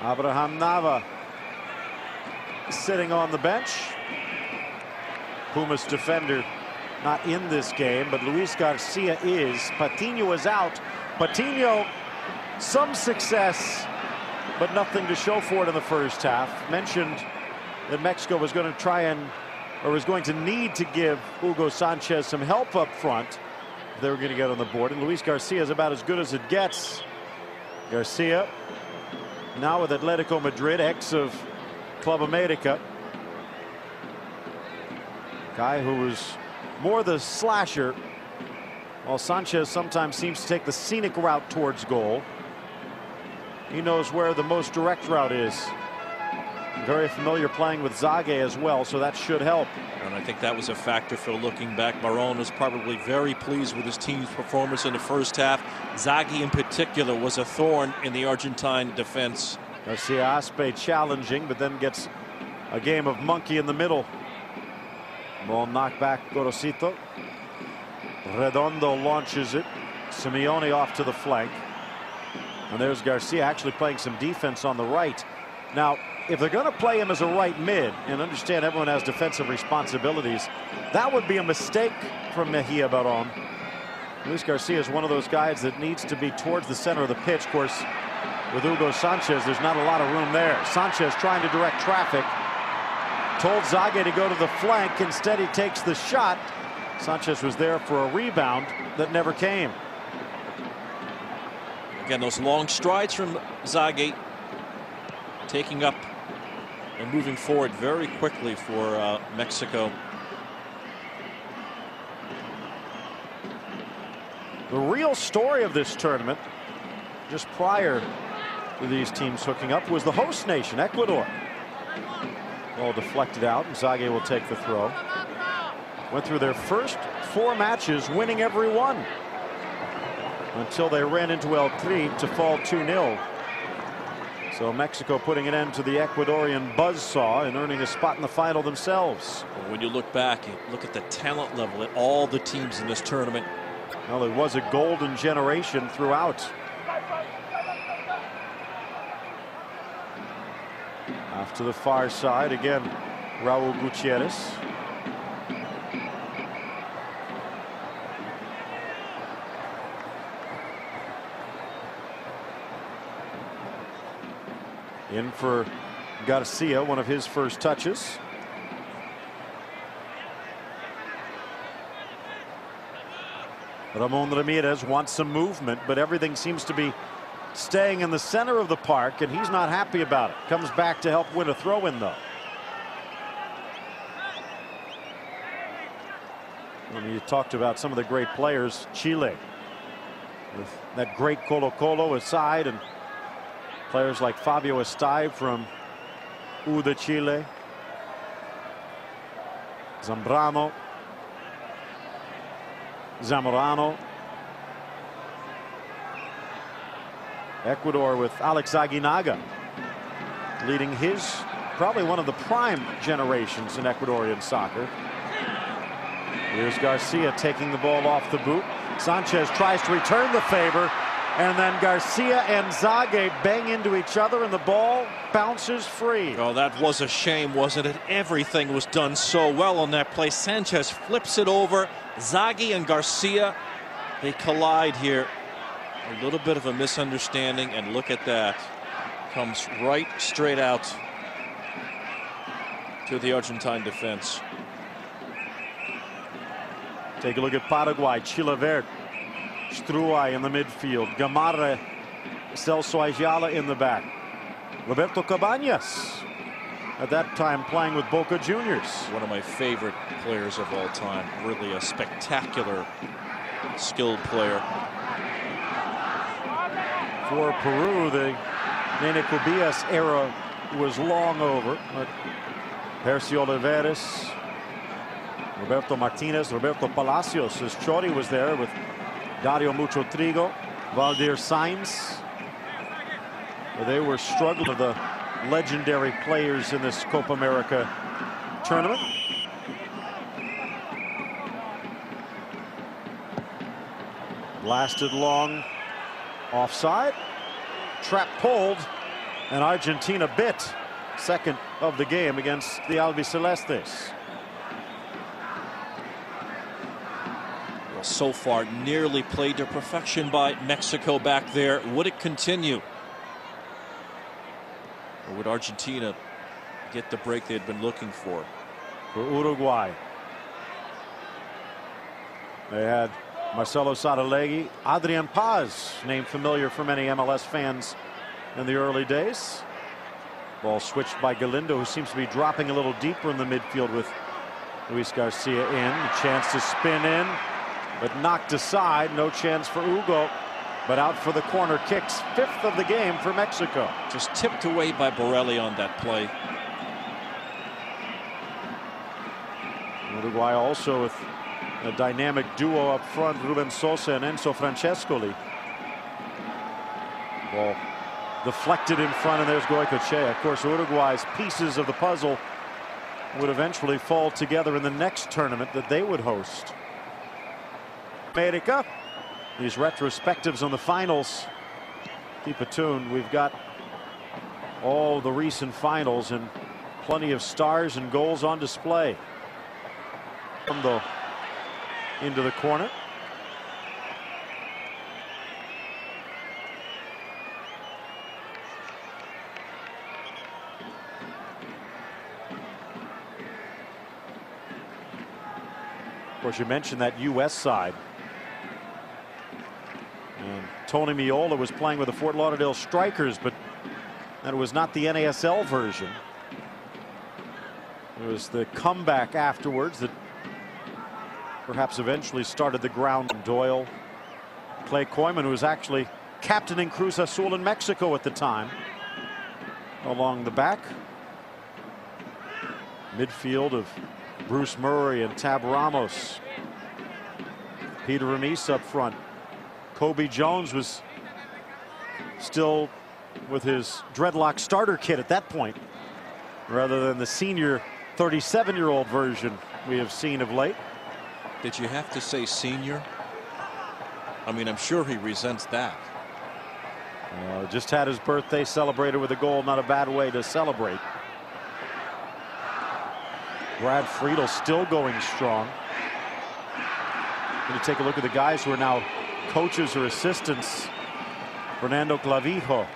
Abraham Nava sitting on the bench. Pumas defender not in this game, but Luis Garcia is. Patiño is out. Patiño, some success, but nothing to show for it in the first half. Mentioned that Mexico was going to try and, or was going to need to give Hugo Sanchez some help up front if they were going to get on the board. And Luis Garcia is about as good as it gets. Garcia now with Atletico Madrid, ex of Copa América. Guy who was more the slasher, while Sanchez sometimes seems to take the scenic route towards goal. He knows where the most direct route is. Very familiar playing with Zague as well, so that should help. And I think that was a factor, Phil, looking back. Marron was probably very pleased with his team's performance in the first half. Zague in particular was a thorn in the Argentine defense. Garcia Aspe challenging, but then gets a game of monkey in the middle. Ball knocked back, Gorosito. Redondo launches it. Simeone off to the flank. And there's Garcia actually playing some defense on the right. Now, if they're going to play him as a right mid, and understand everyone has defensive responsibilities, that would be a mistake from Mejia Barón. Luis Garcia is one of those guys that needs to be towards the center of the pitch. Of course, with Hugo Sanchez, there's not a lot of room there. Sanchez trying to direct traffic. Told Zague to go to the flank. Instead, he takes the shot. Sanchez was there for a rebound that never came. Again, those long strides from Zague, taking up and moving forward very quickly for Mexico. The real story of this tournament, just prior to these teams hooking up, was the host nation, Ecuador. Ball deflected out, and Zague will take the throw. Went through their first 4 matches, winning every one, until they ran into El Tri to fall 2-0. So Mexico putting an end to the Ecuadorian buzzsaw and earning a spot in the final themselves. Well, when you look back, you look at the talent level at all the teams in this tournament. Well, it was a golden generation throughout. Off to the far side again, Raul Gutiérrez. In for Garcia, one of his first touches. R.Ramírez wants some movement, but everything seems to be staying in the center of the park, and he's not happy about it. Comes back to help win a throw-in, though. When you talked about some of the great players, Chile, with that great Colo-Colo aside, and players like Fabio Estay from U de Chile, Zambrano, Zamorano. Ecuador with Alex Aguinaga leading his probably one of the prime generations in Ecuadorian soccer. Here's Garcia taking the ball off the boot. Sanchez tries to return the favor, and then Garcia and Zague bang into each other, and the ball bounces free. Oh, that was a shame, wasn't it? Everything was done so well on that play. Sanchez flips it over. Zague and Garcia, they collide here. A little bit of a misunderstanding, and look at that. Comes right straight out to the Argentine defense. Take a look at Paraguay. Chilavert, Struay in the midfield. Gamarra, Celso Ayala in the back. Roberto Cabañas, at that time playing with Boca Juniors. One of my favorite players of all time. Really a spectacular, skilled player. For Peru, the Nene Cubillas era was long over. But Percy Olivares, Roberto Martinez, Roberto Palacios, as Chori was there with Dario Mucho Trigo, Valdir Sainz. They were struggling with the legendary players in this Copa America tournament. Blasted long, offside, trap pulled, And Argentina bit second of the game against the Albicelestes. Well, so far nearly played to perfection by Mexico back there. Would it continue? Or would Argentina get the break they had been looking for? For Uruguay, they had Marcelo Saralegui, Adrian Paz, name familiar for many MLS fans in the early days. Ball switched by Galindo, who seems to be dropping a little deeper in the midfield with Luis Garcia in. A chance to spin in, but knocked aside. No chance for Hugo, but out for the corner kicks. 5th of the game for Mexico. Just tipped away by Borrelli on that play. Uruguay also with a dynamic duo up front, Ruben Sosa and Enzo Francescoli. Ball deflected in front, and there's Goycochea. Of course, Uruguay's pieces of the puzzle would eventually fall together in the next tournament that they would host. America, these retrospectives on the finals. Keep it tuned. We've got all the recent finals and plenty of stars and goals on display. Redondo into the corner. Of course, you mentioned that U.S. side. And Tony Meola was playing with the Fort Lauderdale Strikers, but that was not the NASL version. It was the comeback afterwards that perhaps eventually started the ground. Doyle, Clay Koyman, who was actually captaining Cruz Azul in Mexico at the time, along the back. Midfield of Bruce Murray and Tab Ramos. Peter Remis up front. Kobe Jones was still with his dreadlock starter kit at that point, rather than the senior 37-year-old version we have seen of late. Did you have to say senior? I mean, I'm sure he resents that. Just had his birthday, celebrated with a goal. Not a bad way to celebrate. Brad Friedel still going strong. Going to take a look at the guys who are now coaches or assistants. Fernando Clavijo,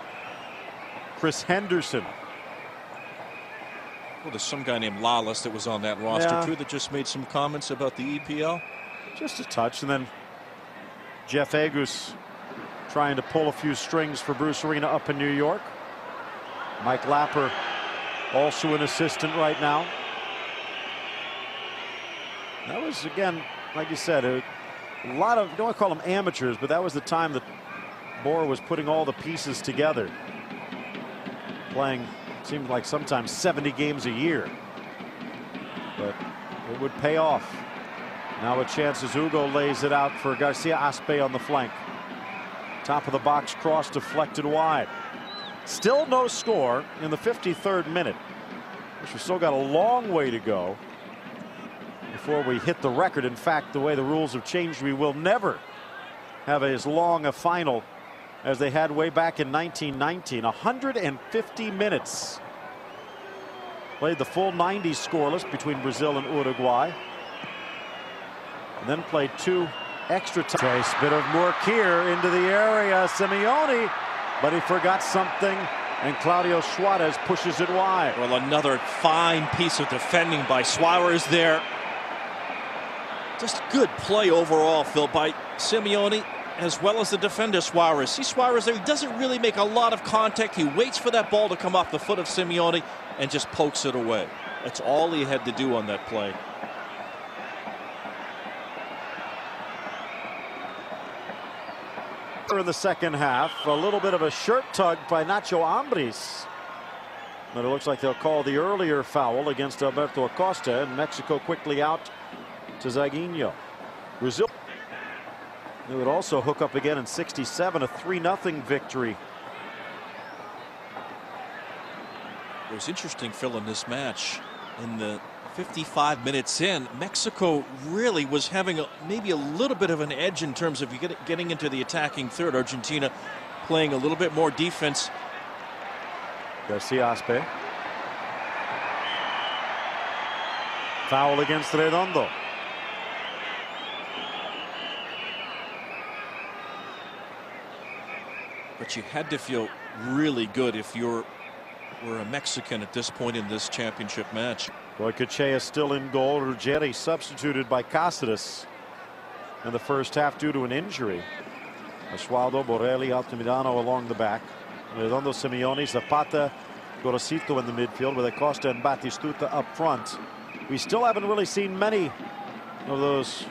Chris Henderson. Well, there's some guy named Lawless that was on that roster too that just made some comments about the EPL. Just a touch. And then Jeff Agus trying to pull a few strings for Bruce Arena up in New York. Mike Lapper also an assistant right now. That was, again, like you said, a lot of, don't want to call them amateurs, but that was the time that Bora was putting all the pieces together. Playing, seemed like sometimes 70 games a year. But it would pay off. Now a chance as Hugo lays it out for Garcia Aspe on the flank. Top of the box cross deflected wide. Still no score in the 53rd minute. We've still got a long way to go before we hit the record. In fact, the way the rules have changed, we will never have as long a final as they had way back in 1919. 150 minutes. Played the full 90 scoreless between Brazil and Uruguay. And then played 2 extra time. Trace bit of Murquir into the area. Simeone, but he forgot something, and Claudio Suarez pushes it wide. Well, another fine piece of defending by Suarez there. Just good play overall, Phil, by Simeone as well as the defender Suarez. See Suarez there, he doesn't really make a lot of contact. He waits for that ball to come off the foot of Simeone and just pokes it away. That's all he had to do on that play. In the second half, a little bit of a shirt tug by Nacho Ambriz. But it looks like they'll call the earlier foul against Alberto Acosta, and Mexico quickly out to Zaguinho. Brazil, they would also hook up again in 67, a 3-0 victory. It was interesting, Phil, in this match. In the 55 minutes in, Mexico really was having maybe a little bit of an edge in terms of getting into the attacking third. Argentina playing a little bit more defense. Garcia Aspe. Foul against Redondo. But you had to feel really good if you were a Mexican at this point in this championship match. Goycochea still in goal. Ruggeri substituted by Cáceres in the first half due to an injury. F.Basualdo, Borrelli, Altamirano along the back. Redondo, Simeone, Zapata, Gorosito in the midfield with Acosta and Batistuta up front. We still haven't really seen many of those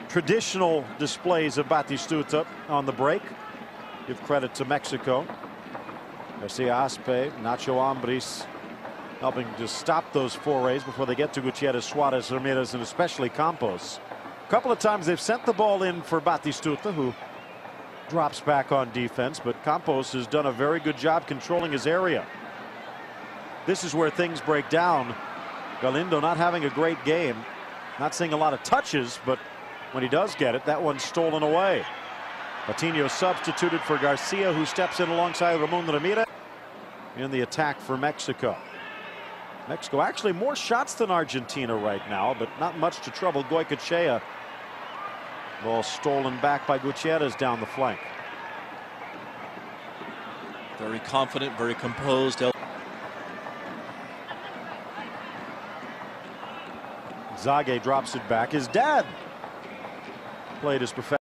traditional displays of Batistuta on the break. Give credit to Mexico. Garcia Aspe, Nacho Ambriz helping to stop those forays before they get to Gutiérrez, Suárez, R.Ramírez, and especially Campos. A couple of times they've sent the ball in for Batistuta, who drops back on defense, but Campos has done a very good job controlling his area. This is where things break down. Galindo not having a great game, not seeing a lot of touches, but when he does get it, that one's stolen away. Patiño substituted for Garcia, who steps in alongside R.Ramírez in the attack for Mexico. Mexico actually more shots than Argentina right now, but not much to trouble Goycochea. Ball stolen back by Gutiérrez down the flank. Very confident, very composed. Zage drops it back. His dad played his professional.